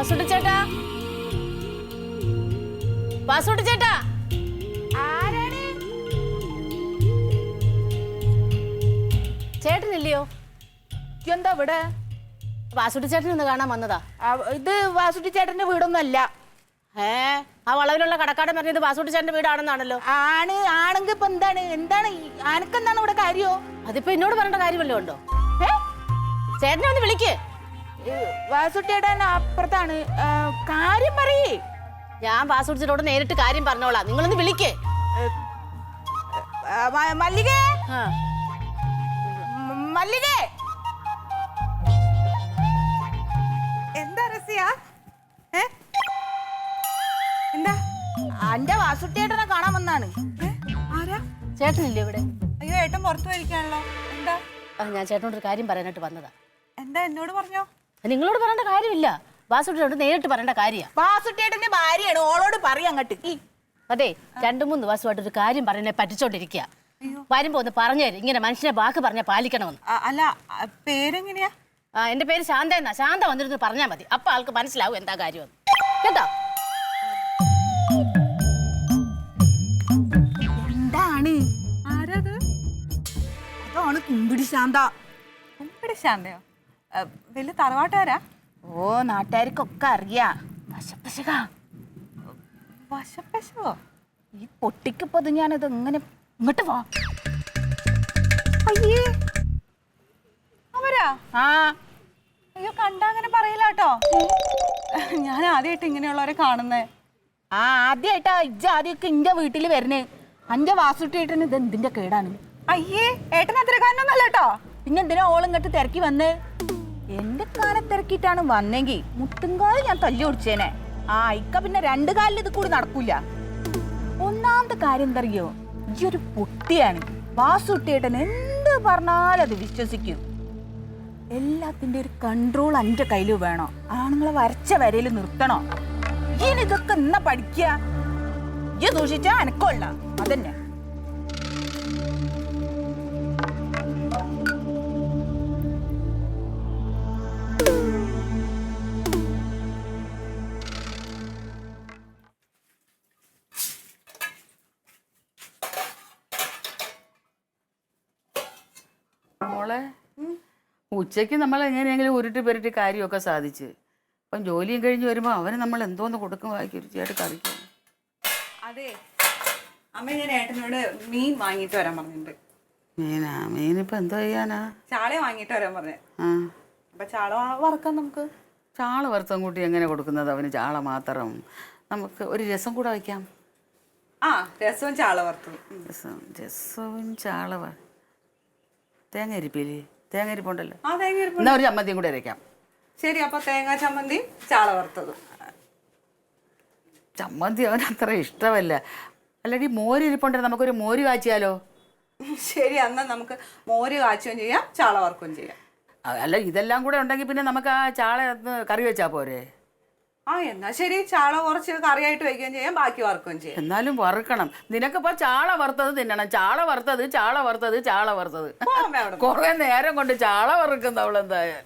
വാസുട്ടി ചേട്ടാ, വാസുട്ടി ചേട്ടാ. ആരാണ്? ചേട്ടനില്ലയോ? എന്താ ഇവിടെ? വാസുട്ടി ചേട്ടനെ ഒന്ന് കാണാൻ വന്നതാ. ഇത് വാസുട്ടി ചേട്ടന്റെ വീടൊന്നും അല്ല. ആ വളവിലുള്ള കടക്കാരൻ പറഞ്ഞത് വാസുട്ടി ചേട്ടന്റെ വീടാണെന്നാണല്ലോ. ആണെങ്കിൽ ഇപ്പൊ എന്താണ് ആനക്കെന്താണ് ഇവിടെ കാര്യോ? അതിപ്പോ എന്നോട് പറയേണ്ട കാര്യമല്ലോ ഉണ്ടോ? ചേട്ടനെ ഒന്ന് വിളിക്ക്. വാസുട്ടിയേട്ടൻ അപ്പുറത്താണ്. കാര്യം പറയേ. ഞാൻ വാസുട്ടി ചേട്ടനോട് നേരിട്ട് കാര്യം പറഞ്ഞോളാം, നിങ്ങളൊന്ന് വിളിക്ക്. മല്ലികേ, മല്ലികേ. എന്താ റസിയ? എന്താ? എന്റെ വാസുട്ടിയേട്ടനെ കാണാൻ വന്നാണ്. ആരാ? ചേട്ടനില്ലേ ഇവിടെ? അയ്യോ, ഏട്ടൻ പുറത്തു പോയിരിക്കാണല്ലോ. എന്താ? ഞാൻ ചേട്ടനോട് ഒരു കാര്യം പറയാനായിട്ട് വന്നതാ. എന്താ എന്നോട് പറഞ്ഞോ? നിങ്ങളോട് പറയേണ്ട കാര്യമില്ല, വാസുട്ടിയോട് നേരിട്ട് പറയേണ്ട കാര്യ. വാസുട്ടിയേട്ടന്റെ ഭാര്യയാണ്, ഓളോട് പറയാ അങ്ങട്ട്. അതെ, 2-3 ദിവസമായിട്ട് ഒരു കാര്യം പറയുന്നത് പറ്റിച്ചോണ്ടിരിക്കുക. വരുമ്പോ ഒന്ന് പറഞ്ഞു തരും, ഇങ്ങനെ മനുഷ്യനെ വാക്ക് പറഞ്ഞാൽ പാലിക്കണമെന്ന്. അല്ല, പേരെങ്ങനെയാ? എന്റെ പേര് ശാന്ത എന്നാ. ശാന്ത വന്നിരുന്ന് പറഞ്ഞാൽ മതി, അപ്പൊ ആൾക്ക് മനസ്സിലാവും എന്താ കാര്യമെന്ന്. കേട്ടോ? എന്താണ്? ആരത്? അതാണ് കുമ്പിടി ശാന്ത. കുമ്പിടി ശാന്തയോ? വലിയ തറവാട്ടുകാരാ? ഓ, നാട്ടുകാർക്കൊക്കെ അറിയാ. വശപ്പശവോ? ഈ പൊട്ടിക്ക് പൊതിഞ്ഞാനത് എങ്ങനെ ഇങ്ങോട്ട് വാ. അയ്യേ, അവരാ? ആ, അയ്യോ, കണ്ടാ അങ്ങനെ പറയില്ല കേട്ടോ. ഞാൻ ആദ്യമായിട്ട് ഇങ്ങനെയുള്ളവരെ കാണുന്നേ. ആദ്യമായിട്ടാ ഇജ്ജ് ആദ്യമൊക്കെ ഇന്റെ വീട്ടിൽ വരുന്നേ. അന്റെ വാസുട്ടിയേട്ടന് ഇത് എന്തിന്റെ കേടാണ്? അയ്യേ, ഏട്ടൻ അത്രക്കാരനൊന്നല്ല കേട്ടോ. പിന്നെ എന്തിനാ ഓളിങ്ങോട്ട് തിരക്കി വന്നേ? എന്റെ കാലെ തിരക്കിട്ടാണ് വന്നെങ്കിൽ മുട്ടുംകാല് ഞാൻ തല്ലി ഓടിച്ചേനെ. ഇക്ക പിന്നെ 2 കാലിൽ ഇത് കൂടി നടക്കൂല. ഒന്നാമത്തെ കാര്യം എന്തറിയോ, ഈ ഒരു പൊട്ടിയാണ്. വാസുട്ടിയേട്ടൻ എന്ത് പറഞ്ഞാലും അത് വിശ്വസിക്കും. എല്ലാത്തിന്റെ ഒരു കൺട്രോൾ എന്റെ കയ്യിൽ വേണോ. ആണുങ്ങളെ വരച്ച വരയിൽ നിർത്തണോ. ഇതൊക്കെ എന്നാ പഠിക്കുക? ഈ ദൂഷിച്ചാ എനക്കൊള്ള അതന്നെ. മോളെ, ഉച്ചയ്ക്ക് നമ്മൾ എങ്ങനെയെങ്കിലും ഉരുട്ടി പെരുട്ടി കാര്യമൊക്കെ സാധിച്ച്, അപ്പം ജോലിയും കഴിഞ്ഞ് വരുമ്പോൾ അവന് നമ്മൾ എന്തോന്ന് കൊടുക്കും വായിക്കും രുചിയായിട്ട് കറിക്കും. അതെ അമ്മ, ഞാൻ ഏട്ടനോട് മീൻ വാങ്ങിയിട്ട് വരാൻ പറഞ്ഞിട്ടുണ്ട്. മീനിപ്പോൾ എന്തോ ചെയ്യാനാ? ചാള വാങ്ങിയിട്ട് വരാൻ പറഞ്ഞേ. ആ, അപ്പൊ ചാള വറക്കാം നമുക്ക്. ചാള വറുത്തം കൂട്ടി എങ്ങനെ കൊടുക്കുന്നത് അവന്? ചാള മാത്രം. നമുക്ക് ഒരു രസം കൂടെ വയ്ക്കാം. രസവും ചാള വറുത്തതും. രസവും ചാള തേങ്ങ അരിപ്പില്ലേ? തേങ്ങ അരിപ്പുണ്ടല്ലോ, തേങ്ങ എന്നാ ഒരു ചമ്മന്തിയും കൂടെ അരയ്ക്കാം. ശരി, അപ്പൊ തേങ്ങാ ചമ്മന്തിയും ചാള വറുത്തതും. ചമ്മന്തി അവന് അത്ര ഇഷ്ടമല്ല. അല്ലെങ്കിൽ മോര് ഇരിപ്പുണ്ടല്ലോ, നമുക്കൊരു മോര് കാച്ചിയാലോ? ശരി, എന്നാൽ നമുക്ക് മോര് കാച്ചുകയും ചെയ്യാം, ചാള വറുക്കുകയും ചെയ്യാം. അല്ല, ഇതെല്ലാം കൂടെ ഉണ്ടെങ്കിൽ പിന്നെ നമുക്ക് ആ ചാള കറി വെച്ചാൽ പോരെ? എന്നാ ശരി, ചാള കുറച്ച് കറിയായിട്ട് വയ്ക്കുകയും ചെയ്യാം, ബാക്കി വറുക്കുകയും ചെയ്യാം. എന്നാലും വറുക്കണം. നിനക്കിപ്പോ ചാള വറുത്തത് തിന്നണം. ചാള വറുത്തത്, ചാള വറുത്തത്, ചാള വറുത്തത്. കുറെ നേരം കൊണ്ട് ചാള വറുക്കുന്ന അവളെന്തായാ.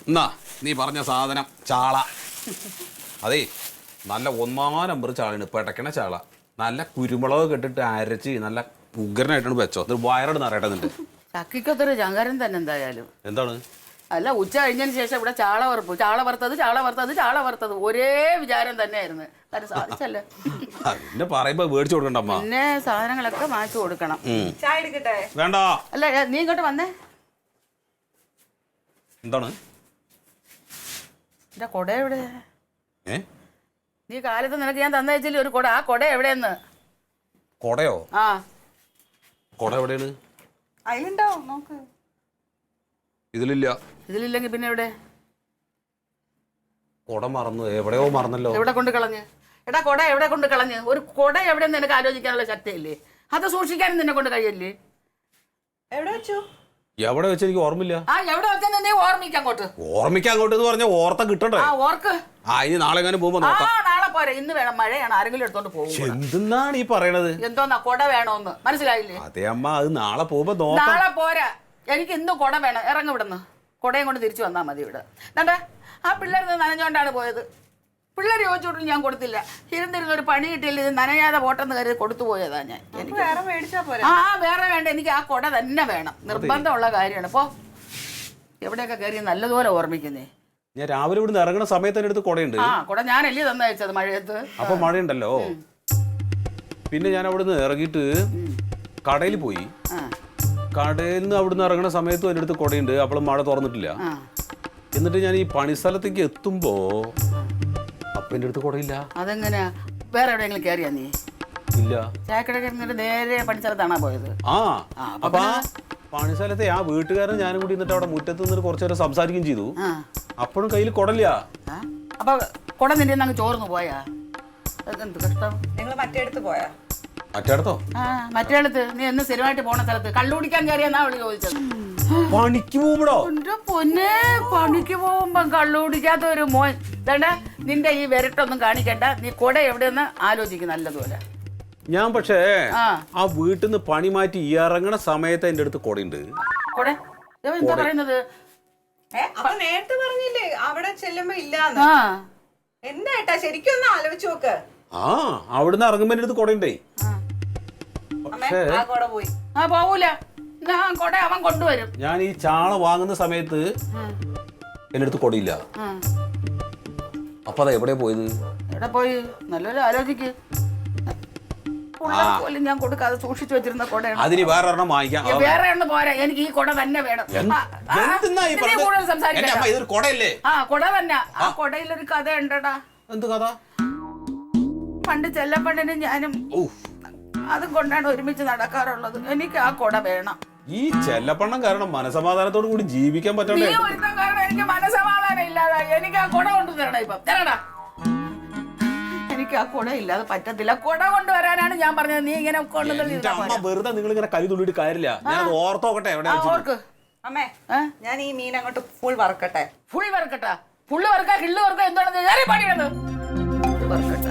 എന്നാ നീ പറഞ്ഞ സാധനം ചാള. അതേ, നല്ല 1 നമ്പർ ചാളയാണ്, പെടക്കണ ചാള. നല്ല കുരുമുളക് കെട്ടിട്ട് അരച്ച് നല്ല ഉഗ്രനായിട്ടാണ് വെച്ചോ. അത് വയറോട് നിറയട്ടെ. ചക്കിക്കത്തൊരു ചങ്കാരൻ തന്നെ എന്തായാലും. എന്താണ്? അല്ല, ഉച്ച കഴിഞ്ഞതിന് ശേഷം ഇവിടെ ചാള വറുപ്പ്, ചാള വറുത്തത്, ചാള വറുത്തത്, ചാള വറുത്തത്, ഒരേ വിചാരം തന്നെയായിരുന്നു. അത് സാധിച്ചല്ലേ? പിന്നെ പറയുമ്പോ മേടിച്ചു കൊടുക്കണ്ടമ്മ. പിന്നെ സാധനങ്ങളൊക്കെ മാറ്റി കൊടുക്കണം. ചായ എടുക്കട്ടെ? വേണ്ട. അല്ല, നീ ഇങ്ങോട്ട് വന്നേ. എന്താണ്? എന്റെ കൊട എവിടെ? നീ കാലത്ത് നിനക്ക് ഞാൻ തന്നയച്ചില്ലേ ഒരു കൊട? ആ കൊട എവിടെയെന്ന്? കൊടയോ? ആ, കൊട എവിടെയാണ്? അതിലുണ്ടാവും, നോക്ക്. ഇതിലില്ല. ഇതിലില്ലെങ്കിൽ പിന്നെ എവിടെ? കൊട മറന്നു, എവിടെയോ മറന്നല്ലോ. എവിടെ കൊണ്ട് കളഞ്ഞ്? എടാ, കൊട എവിടെ കൊണ്ട് കളഞ്ഞ്? ഒരു കൊട എവിടെയെന്ന് നിനക്ക് ആലോചിക്കാനുള്ള ശക്തിയില്ലേ? അത് സൂക്ഷിക്കാനും നിന്നെ കൊണ്ട് കഴിയല്ലേ? എവിടെ വെച്ചു? എവിടെ വെച്ച് എനിക്ക് ഓർമ്മയില്ല. എവിടെ വെച്ചാൽ നീ ഓർമ്മിക്കാം. അങ്ങോട്ട് ഓർമ്മിക്കാൻ അങ്ങോട്ട് എന്ന് പറഞ്ഞ ഓർത്ത കിട്ടണ്ടേ? ഓർക്ക്. ഇനി നാളെ എങ്ങനെ പോകുമ്പോ നോക്കാം. നാളെ പോരെ, ഇന്ന് വേണം. മഴയാണ്, ആരെങ്കിലും എടുത്തോണ്ട് പോകും. എന്തെന്നാണ് ഈ പറയണത്? എന്തോന്നാ കൊട വേണോന്ന് മനസ്സിലായില്ലേ? അതെ അമ്മ, അത് നാളെ പോകുമ്പോ നോക്കാം. നാളെ പോരാ, എനിക്ക് ഇന്ന് കുട വേണം. ഇറങ്ങി വിടുന്നു. കുടയും കൊണ്ട് തിരിച്ചു വന്നാൽ മതി ഇവിടെ. എന്താ ആ പിള്ളേർ നനഞ്ഞോണ്ടാണ് പോയത്. പിള്ളേർ ചോദിച്ചോട്ടും ഞാൻ കൊടുത്തില്ല. ഇരുന്നിരുന്ന ഒരു പണി കിട്ടിയില്ല, ഇത് നനയാതെ പോട്ടെന്ന് കരുതി കൊടുത്തു പോയതാ ഞാൻ. എനിക്ക് വേറെ മേടിച്ചാ പോരെ. ആ വേറെ വേണ്ട, എനിക്ക് ആ കുട തന്നെ വേണം. നിർബന്ധമുള്ള കാര്യമാണ്. അപ്പോ എവിടെയൊക്കെ കയറി നല്ലതുപോലെ ഓർമ്മിക്കുന്നേ. ഞാൻ രാവിലെ ഇവിടുന്ന് ഇറങ്ങുന്ന സമയത്ത് എൻ്റെ അടുത്ത് കുടയുണ്ട്. ആ കുട ഞാനല്ലേ തന്നയച്ചത് മഴയത്ത്. അപ്പൊ മഴയുണ്ടല്ലോ. പിന്നെ ഞാൻ അവിടുന്ന് ഇറങ്ങിയിട്ട് കടയിൽ പോയി. കടയിൽ നിന്ന് അവിടുന്ന് ഇറങ്ങുന്ന സമയത്തും എൻ്റെ അടുത്ത് കുടയുണ്ട്. അപ്പോൾ മഴ തുറന്നിട്ടില്ല. എന്നിട്ട് ഞാൻ ഈ പണിസ്ഥലത്തേക്ക് എത്തുമ്പോ അപ്പൊ എൻ്റെ അടുത്ത് കുടയില്ല. അതെങ്ങനെയാ? വേറെ എവിടെയെങ്കിലും കയറിയാ നീ? ഇല്ല. ചായക്കട കയറിട്ട് നേരെ പണിസ്ഥലത്താണോ പോയത്? അപ്പൊ ആ പണിസ്ഥലത്തെ ആ വീട്ടുകാരൻ ഞാനും കൂടി എന്നിട്ട് അവിടെ മുറ്റത്ത് നിന്നിട്ട് കുറച്ചു നേരം സംസാരിക്കുകയും ചെയ്തു. അപ്പോഴും കയ്യിൽ കുടല്ല. അപ്പൊ കുട നിന്റെ അങ്ങ് ചോർന്നു പോയാ? എന്ത് കഷ്ടം. നിങ്ങൾ മറ്റേടത്ത് പോയാ? മറ്റേടത്തോ? മറ്റേടത്ത് നീ എന്ന് സ്ഥിരമായിട്ട് പോണ സ്ഥലത്ത് കള്ളുടിക്കാൻ കയറിയെന്നാ അവള് ചോദിച്ചത്. പണിക്ക് പോകുമ്പോഴോ? എന്റെ പൊന്നെ, പണിക്ക് പോകുമ്പോ കള്ളുടിക്കാത്ത ഒരു മോൻ. ഇതണ്ട നിന്റെ ഈ വിരട്ടൊന്നും കാണിക്കണ്ട. നീ കുട എവിടെയെന്ന് ആലോചിക്കും നല്ലതുപോലെ. ഞാൻ പക്ഷേ ആ വീട്ടിൽ നിന്ന് പണി മാറ്റി ഇറങ്ങണ സമയത്ത് എൻ്റെ അടുത്ത് കുടയുണ്ട്. കുട എന്താ പറയുന്നത്? അപ്പൊ നേരത്തെ പറഞ്ഞില്ലേ അവിടെ ചെല്ലുമ്പോ ഇല്ലാന്ന്. എന്താ ഏട്ടാ ശരിക്കും ഒന്ന് ആലോചിച്ച് നോക്ക്. അവിടുന്ന് ഇറങ്ങുമ്പോ എൻ്റെ അടുത്ത് കുടയുണ്ടേ. ആ കുട പോയി. പോവൂല. കുട അവൻ കൊണ്ടുവരും. ഞാൻ ഈ ചാള വാങ്ങുന്ന സമയത്ത് എൻ്റെ അടുത്ത് കുടയില്ല. അപ്പൊ അതാ എവിടെ പോയത്? എവിടെ പോയി? നല്ലൊരു ആലോചിക്ക്. പോലും ഞാൻ കൊടുക്കാതെ സൂക്ഷിച്ചു വെച്ചിരുന്ന കുടയാണ്. അതിന് വേറെ ഒരെണ്ണം വാങ്ങിക്കാം. വേറെ ഒന്നും പോരാ, എനിക്ക് ഈ കുട തന്നെ വേണം. കൂടുതൽ സംസാരിക്കാം. ഇതൊരു കുടയല്ലേ? കുട തന്നെ. ആ കുടയിലൊരു കഥ ഉണ്ടടാ. എന്ത് കഥ? പണ്ട് ചെല്ലപ്പണ്ണിനും ഞാനും അതും കൊണ്ടാണ് ഒരുമിച്ച് നടക്കാറുള്ളത്. എനിക്ക് ആ കുട വേണം. ഈ ചെല്ലപ്പണ്ണം കാരണം മനസമാധാനത്തോടു കൂടി ജീവിക്കാൻ പറ്റണ്ടേ? നീ ഒരുത്തം കാരണം എനിക്ക് മനസമാധാനം ഇല്ലാതായി. എനിക്ക് ആ കുട കൊണ്ടുവരണം. ഇപ്പം തരടാ. എനിക്ക് ആ കുട ഇല്ലാതെ പറ്റത്തില്ല. കുട കൊണ്ടുവരാനാണ് ഞാൻ പറഞ്ഞത്. നീ ഇങ്ങനെ വെറുതെ നിങ്ങൾ ഇങ്ങനെ കൈ തുള്ളിട്ട് കാര്യമില്ല. ഞാൻ ഓർത്തോക്കട്ടെ. ഓർക്ക് അമ്മേ, ഞാൻ ഈ മീൻ അങ്ങോട്ട് ഫുൾ വറക്കട്ടെ. ഫുൾ വറക്കട്ടാ? ഫുള്ള് വറക്കാ കിള്ളു വറക്കാ എന്താണെന്ന് പണിയാണ്. വറക്കട്ട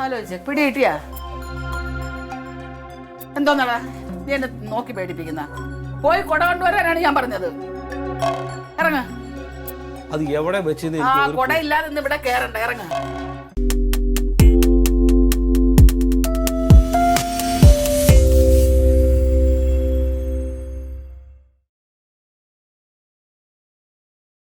ആലോചിച്ച പിടി കിട്ടിയാ? എന്തോന്നടാ നീ എന്നെ നോക്കി പേടിപ്പിക്കുന്ന? പോയി കുട കൊണ്ടുവരാനാണ് ഞാൻ പറഞ്ഞത്. ഇറങ്ങ. അത് എവിടെ വെച്ച് കുട ഇല്ലാതെ ഇവിടെ കേറണ്ട. ഇറങ്ങ.